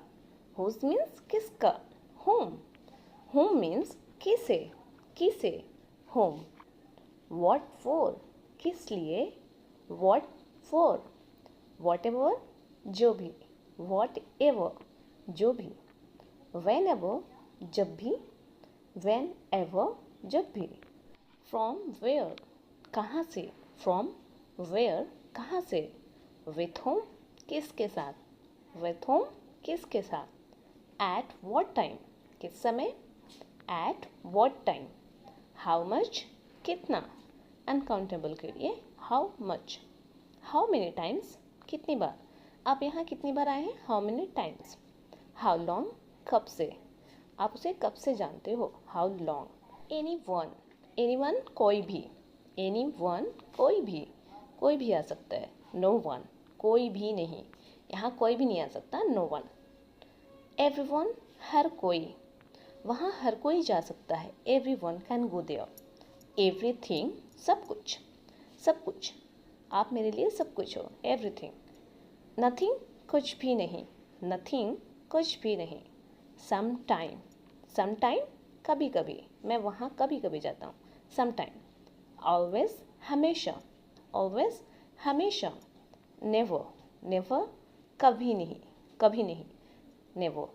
होज मीन्स किसका। होम, होम मीन्स किसे, किसे, होम। वॉट फॉर, किस लिए, वॉट फॉर। वॉट एवर, जो भी, वॉट एवर, जो भी। वेन एवर, जब भी, वेन एवर, जब भी। फ्रॉम वेयर, कहाँ से, फ्रॉम वेयर, कहाँ से। विथ होम, किसके साथ, विथ होम, किसके साथ। एट वॉट टाइम, किस समय, at what time. How much, कितना, अनकाउंटेबल के लिए how much. How many times, कितनी बार, आप यहाँ कितनी बार आए हैं, how many times. How long, कब से, आप उसे कब से जानते हो, how long. Anyone, anyone कोई भी, एनी वन कोई भी आ सकता है। नो वन, कोई भी नहीं, यहाँ कोई भी नहीं आ सकता, नो वन। एवरी वन, हर कोई, वहाँ हर कोई जा सकता है, everyone can go there. Everything, सब कुछ, सब कुछ, आप मेरे लिए सब कुछ हो, एवरीथिंग। नथिंग, कुछ भी नहीं, नथिंग, कुछ भी नहीं। सम टाइम, सम टाइम, कभी कभी, मैं वहाँ कभी कभी जाता हूँ, सम टाइम। ऑलवेज, हमेशा, ऑलवेज, हमेशा। नेवर, नेवर, कभी नहीं, कभी नहीं, नेवर।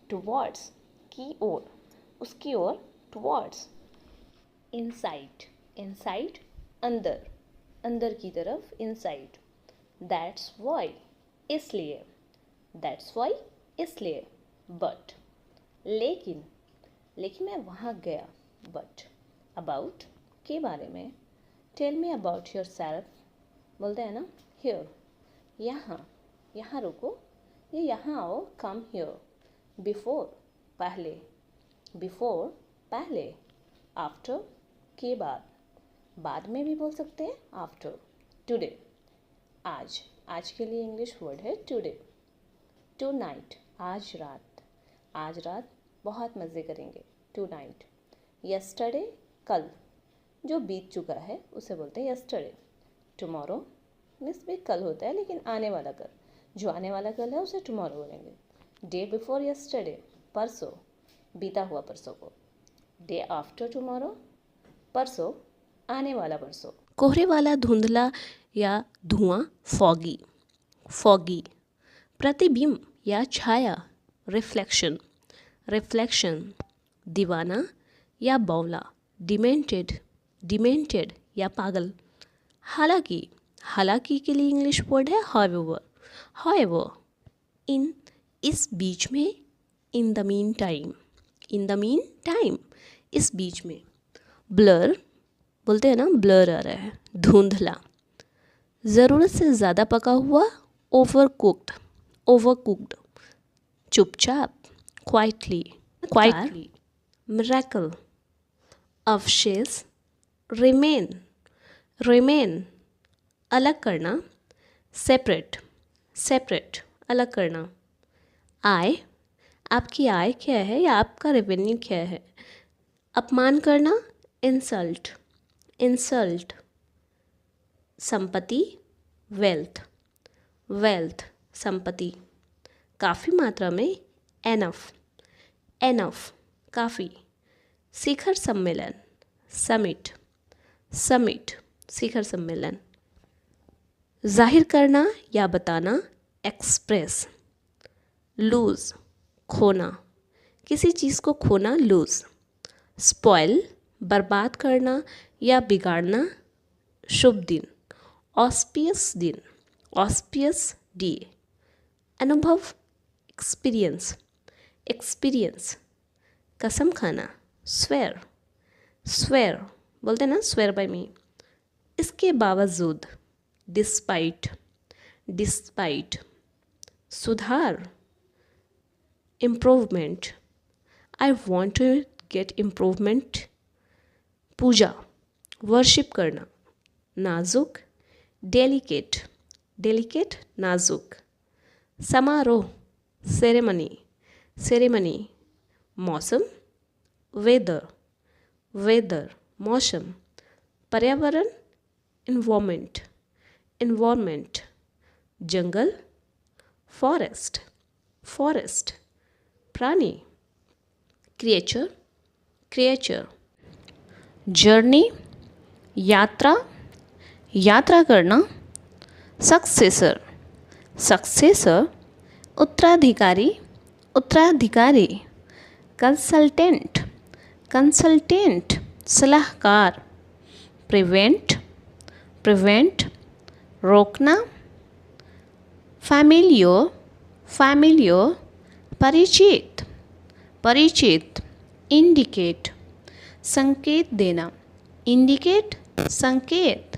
टुवर्ड्स, की ओर, उसकी ओर, टुवर्ड्स। इनसाइड, इनसाइड, अंदर, अंदर की तरफ, इनसाइड। दैट्स वाई, इसलिए, दैट्स वाई, इसलिए। बट, लेकिन, लेकिन मैं वहाँ गया, बट। अबाउट, के बारे में। Tell me about yourself, बोलते हैं ना, हियर, यहाँ, यहाँ रुको, ये यहाँ आओ, कम हियर। बिफोर, पहले, बिफोर, पहले। आफ्टर, के बाद, बाद में भी बोल सकते हैं, आफ्टर। टुडे, आज, आज के लिए इंग्लिश वर्ड है टुडे। टू नाइट, आज रात, आज रात बहुत मज़े करेंगे, टू नाइट। यस्टरडे, कल, जो बीत चुका है उसे बोलते हैं यस्टरडे। टुमारो मीन्स भी कल होता है लेकिन आने वाला कल, जो आने वाला कल है उसे टुमारो बोलेंगे। डे बिफोर यस्टरडे, परसों, बीता हुआ परसों को। डे आफ्टर टुमारो, परसों, आने वाला परसों। कोहरे वाला, धुंधला या धुआं, फॉगी, फॉगी। प्रतिबिंब या छाया, रिफ्लेक्शन, रिफ्लेक्शन। दीवाना या बौला, डिमेंटेड, डिमेंटेड या पागल। हालांकि, हालांकि के लिए इंग्लिश वर्ड है हाउएवर, हाउएवर। इन, इस बीच में, in the mean time, in the mean time, इस बीच में। ब्लर, बोलते हैं ना, ब्लर आ रहा है, धुंधला। ज़रूरत से ज़्यादा पका हुआ, ओवर कुक्ड, ओवर कुक्ड। चुपचाप, क्वाइटली, क्वाइटली। मिरेकल, अवशेष, रिमेन, रिमेन। अलग करना, सेपरेट, सेपरेट, अलग करना। आय, आपकी आय क्या है या आपका रेवेन्यू क्या है। अपमान करना, इंसल्ट, इंसल्ट। संपत्ति, वेल्थ, वेल्थ, संपत्ति। काफ़ी मात्रा में, एनफ, एनफ, काफ़ी। शिखर सम्मेलन, समिट, समिट, शिखर सम्मेलन। जाहिर करना या बताना, एक्सप्रेस। लूज़, खोना, किसी चीज़ को खोना, लूज़। स्पॉइल, बर्बाद करना या बिगाड़ना, शुभ दिन, ऑस्पियस दिन, ऑस्पियस डे। अनुभव, एक्सपीरियंस, एक्सपीरियंस। कसम खाना, स्वेयर, स्वेयर, बोलते हैं ना, स्वेयर बाय मी। इसके बावजूद, डिस्पाइट, डिस्पाइट, सुधार, improvement, I want to get improvement, पूजा, वर्शिप करना, नाजुक, डेलिकेट, डेलिकेट नाजुक, समारोह, सेरेमनी, सेरेमनी, मौसम, वेदर, वेदर मौसम, पर्यावरण, इन्वायरमेंट, इन्वायरमेंट, जंगल, फॉरेस्ट, फॉरेस्ट, प्राणी, क्रिएचर, क्रिएचर, जर्नी, यात्रा, यात्रा करना, सक्सेसर, सक्सेसर, उत्तराधिकारी, उत्तराधिकारी, कंसल्टेंट, कंसल्टेंट, सलाहकार, प्रिवेंट, प्रिवेंट, रोकना, फैमिलियर, फैमिलियर, परिचित, परिचित, इंडिकेट, संकेत देना, इंडिकेट, संकेत,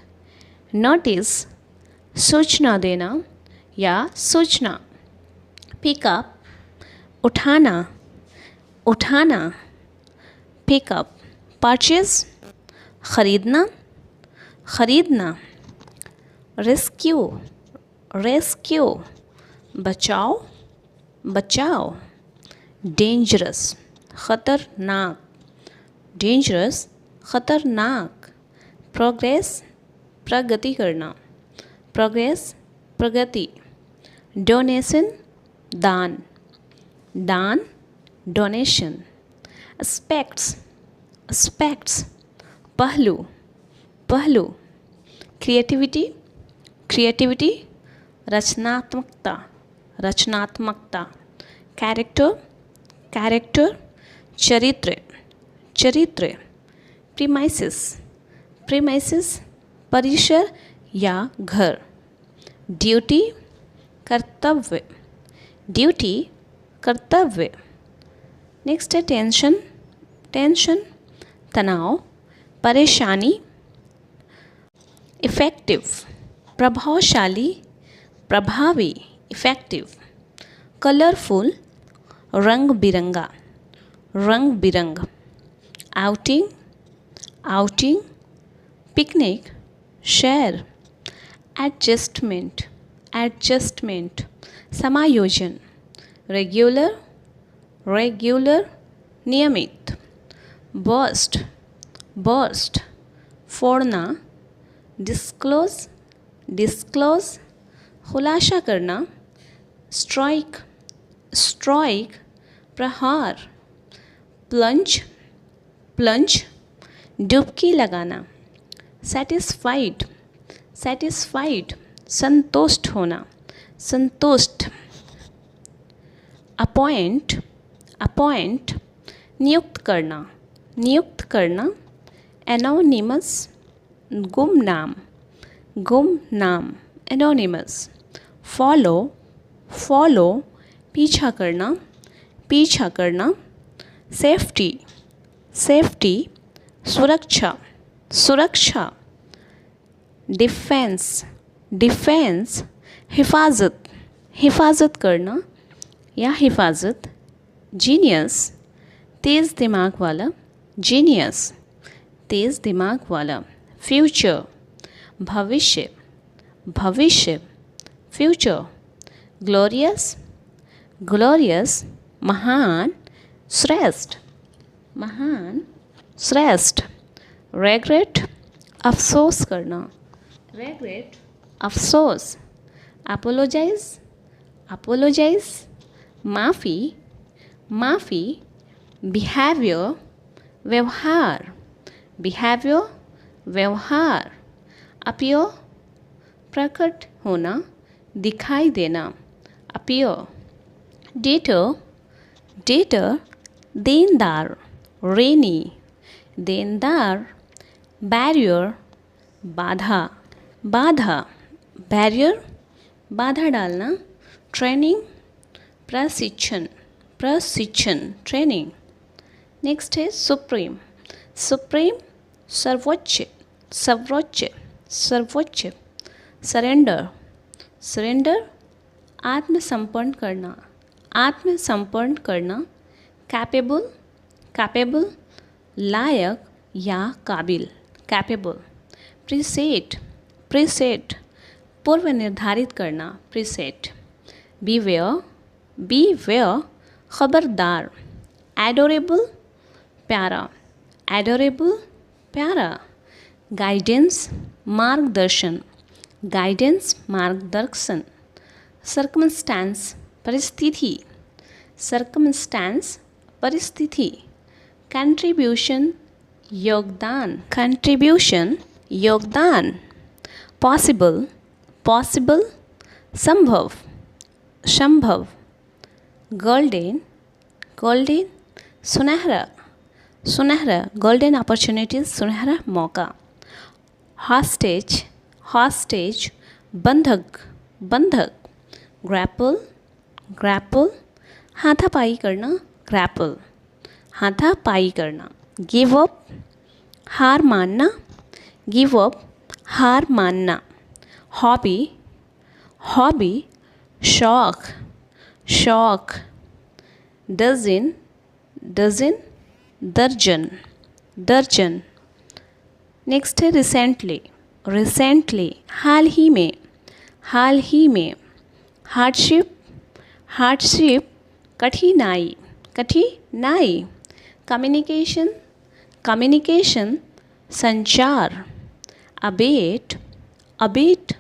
नोटिस, सूचना देना या सूचना, पिकअप, उठाना, उठाना, पिकअप, परचेज, खरीदना, खरीदना, रेस्क्यू, रेस्क्यू, बचाओ, बचाओ, डेंजरस, खतरनाक, डेंजरस, खतरनाक, प्रोग्रेस, प्रगति करना, प्रोग्रेस, प्रगति, डोनेशन, दान, दान, डोनेशन, एस्पेक्ट्स, एस्पेक्ट्स, पहलू, पहलू, क्रिएटिविटी, क्रिएटिविटी, रचनात्मकता, रचनात्मकता, कैरेक्टर, कैरेक्टर, चरित्र, चरित्र, प्रीमाइसिस, प्रीमाइसिस, परिसर या घर, ड्यूटी, कर्तव्य, ड्यूटी, कर्तव्य। नेक्स्ट है टेंशन, टेंशन, तनाव, परेशानी, इफ़ेक्टिव, प्रभावशाली, प्रभावी, इफ़ेक्टिव, कलरफुल, रंग बिरंगा, रंग बिरंग, outing, outing, picnic, share, adjustment, adjustment, समायोजन, रेगुलर, रेगुलर, नियमित, बर्स्ट, बर्स्ट, फोड़ना, डिस्क्लोज, डिस्क्लोज, खुलासा करना, स्ट्राइक, स्ट्राइक, प्रहार, प्लंज, प्लंज, डुबकी लगाना, सेटिस्फाइड, सेटिस्फाइड, संतुष्ट होना, संतुष्ट, अपॉइंट, अपॉइंट, नियुक्त करना, नियुक्त करना, एनोनिमस, गुमनाम, गुमनाम, एनोनिमस, फॉलो, फॉलो, पीछा करना, पीछा करना, सेफ्टी, सेफ्टी, सुरक्षा, सुरक्षा, डिफेंस, डिफेंस, हिफाजत, हिफाजत करना या हिफाजत, जीनियस, तेज़ दिमाग वाला, जीनियस, तेज़ दिमाग वाला, फ्यूचर, भविष्य, भविष्य, फ्यूचर, ग्लोरियस, ग्लोरियस, महान, श्रेष्ठ, महान, श्रेष्ठ, रेग्रेट, अफसोस करना, रेग्रेट, अफसोस, अपोलोजाइज, अपोलोजाइज, माफ़ी, माफ़ी, बिहेवियर, व्यवहार, बिहेवियर, व्यवहार, अपीयर, प्रकट होना, दिखाई देना, अपीयर, डेटर, डेटर, देनदार, रेनी, देनदार, बैरियर, बाधा, बाधा, बैरियर, बाधा डालना, ट्रेनिंग, प्रशिक्षण, प्रशिक्षण, ट्रेनिंग। नेक्स्ट है सुप्रीम, सुप्रीम, सर्वोच्च, सर्वोच्च, सर्वोच्च, सरेंडर, सरेंडर, आत्मसमर्पण करना, आत्मसमर्पण करना। कैपेबल, कैपेबल, लायक या काबिल, कैपेबल। प्रीसेट, प्रीसेट, पूर्व निर्धारित करना, प्रीसेट। बीवेयर, बीवेयर, खबरदार। एडोरेबल, प्यारा, एडोरेबल, प्यारा। गाइडेंस, मार्गदर्शन, गाइडेंस, मार्गदर्शन। सर्कमस्टेंस, परिस्थिति, सर्कमस्टेंस, परिस्थिति। कंट्रीब्यूशन, योगदान, कंट्रीब्यूशन, योगदान। पॉसिबल, पॉसिबल, संभव, संभव। गोल्डन, गोल्डन, सुनहरा, सुनहरा। गोल्डन अपॉर्चुनिटीज, सुनहरा मौका। हॉस्टेज, हॉस्टेज, बंधक, बंधक। ग्रैपल, ग्रैपल, हाथापाई करना, ग्रैपल, हाथापाई करना। गिव अप, हार मानना, गिव अप, हार मानना। हॉबी, हॉबी, शौक, शौक। डजन, डजन, दर्जन, दर्जन। नेक्स्ट है रिसेंटली, रिसेंटली, हाल ही में, हाल ही में। हार्डशिप, हार्डशिप, कठिनाई, कठिनाई। कम्युनिकेशन, कम्युनिकेशन, संचार। अबेट, अबेट,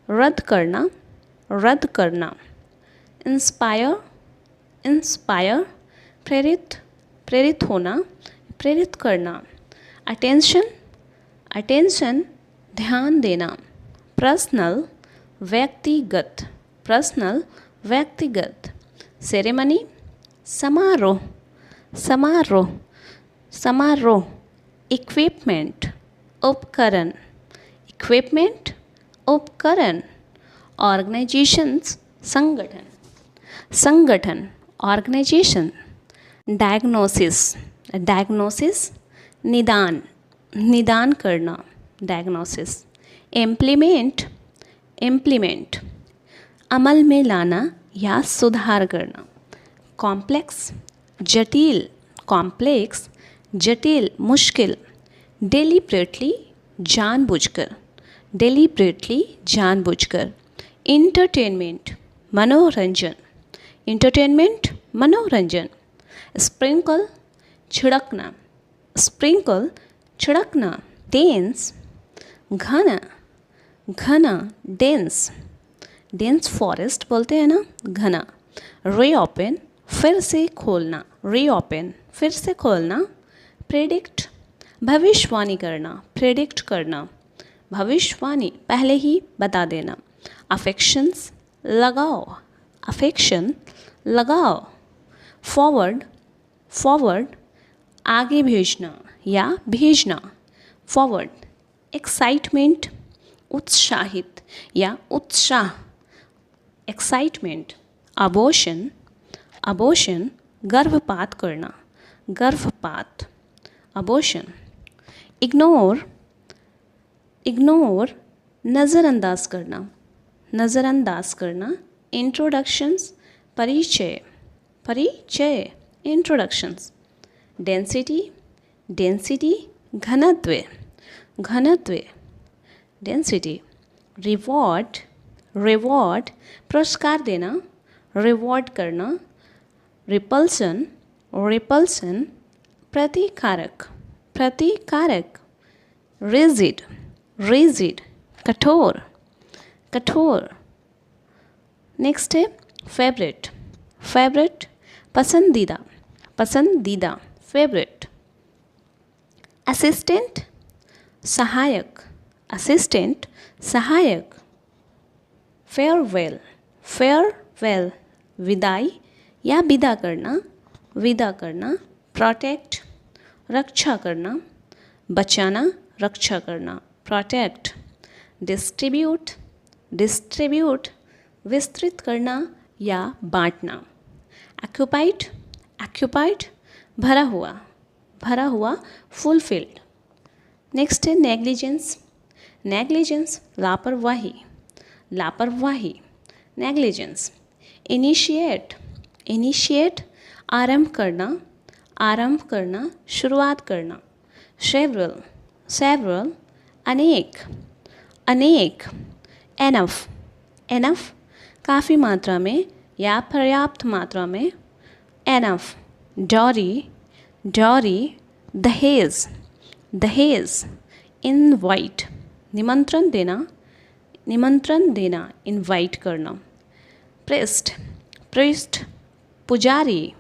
रद्द करना, रद्द करना। इंस्पायर, इंस्पायर, प्रेरित, प्रेरित होना, प्रेरित करना। अटेंशन, अटेंशन, ध्यान देना। पर्सनल, व्यक्तिगत, पर्सनल, व्यक्तिगत। सेरेमनी, समारोह, समारोह, समारोह। इक्विपमेंट, उपकरण, इक्विपमेंट, उपकरण। ऑर्गेनाइजेशंस, संगठन, संगठन, ऑर्गेनाइजेशन। डायग्नोसिस, डायग्नोसिस, निदान, निदान करना, डायग्नोसिस। इम्प्लीमेंट, इम्प्लीमेंट, अमल में लाना या सुधार करना। कॉम्प्लेक्स, जटिल, कॉम्प्लेक्स, जटिल, मुश्किल। डेलिब्रेटली, जानबूझकर, डेलिब्रेटली, जानबूझकर। इंटरटेनमेंट, मनोरंजन, इंटरटेनमेंट, मनोरंजन। स्प्रिंकल, छिड़कना, स्प्रिंकल, छिड़कना। डेंस, घना, घना, डेंस, डेंस फॉरेस्ट बोलते हैं ना, घना। रीओपन, फिर से खोलना, रीओपन, फिर से खोलना। प्रेडिक्ट, भविष्यवाणी करना, प्रेडिक्ट करना, भविष्यवाणी, पहले ही बता देना। अफेक्शंस, लगाओ, अफेक्शन, लगाओ। फॉरवर्ड, फॉरवर्ड, आगे भेजना या भेजना। फॉरवर्ड। एक्साइटमेंट, उत्साहित या उत्साह, एक्साइटमेंट। अबॉर्शन, अबॉर्शन, गर्भपात करना, गर्भपात, अबॉर्शन। इग्नोर, इग्नोर, नज़रअंदाज करना, नज़रअंदाज करना। इंट्रोडक्शंस, परिचय, परिचय, इंट्रोडक्शंस। डेंसिटी, डेंसिटी, घनत्व, घनत्व, डेंसिटी। रिवॉर्ड, रिवॉर्ड, पुरस्कार देना, रिवॉर्ड करना। रिपल्सन, रिपल्सन, प्रतिकारक, प्रतिकारक। रिजिड, रिजिड, कठोर, कठोर। नेक्स्ट है फेवरेट, फेवरेट, पसंदीदा, पसंदीदा, फेवरेट। असिस्टेंट, सहायक, असिस्टेंट, सहायक। फेयरवेल, फेयरवेल, विदाई या विदा करना, विदा करना। प्रोटेक्ट, रक्षा करना, बचाना, रक्षा करना, प्रोटेक्ट। डिस्ट्रीब्यूट, डिस्ट्रीब्यूट, विस्तृत करना या बांटना। ऑक्यूपाइड, ऑक्यूपाइड, भरा हुआ, भरा हुआ, फुलफिल्ड। नेक्स्ट है नेग्लिजेंस, नेग्लिजेंस, लापरवाही, लापरवाही, नेग्लिजेंस। इनिशिएट, इनिशिएट आरंभ करना, शुरुआत करना। सेवरल, सेवरल अनेक, अनेक। एनफ, एनफ काफ़ी मात्रा में या पर्याप्त मात्रा में। एनफ। डॉरी, डॉरी दहेज, दहेज। इनवाइट निमंत्रण देना, निमंत्रण देना, इनवाइट करना। प्रेस्ट, प्रेस्ट पुजारी,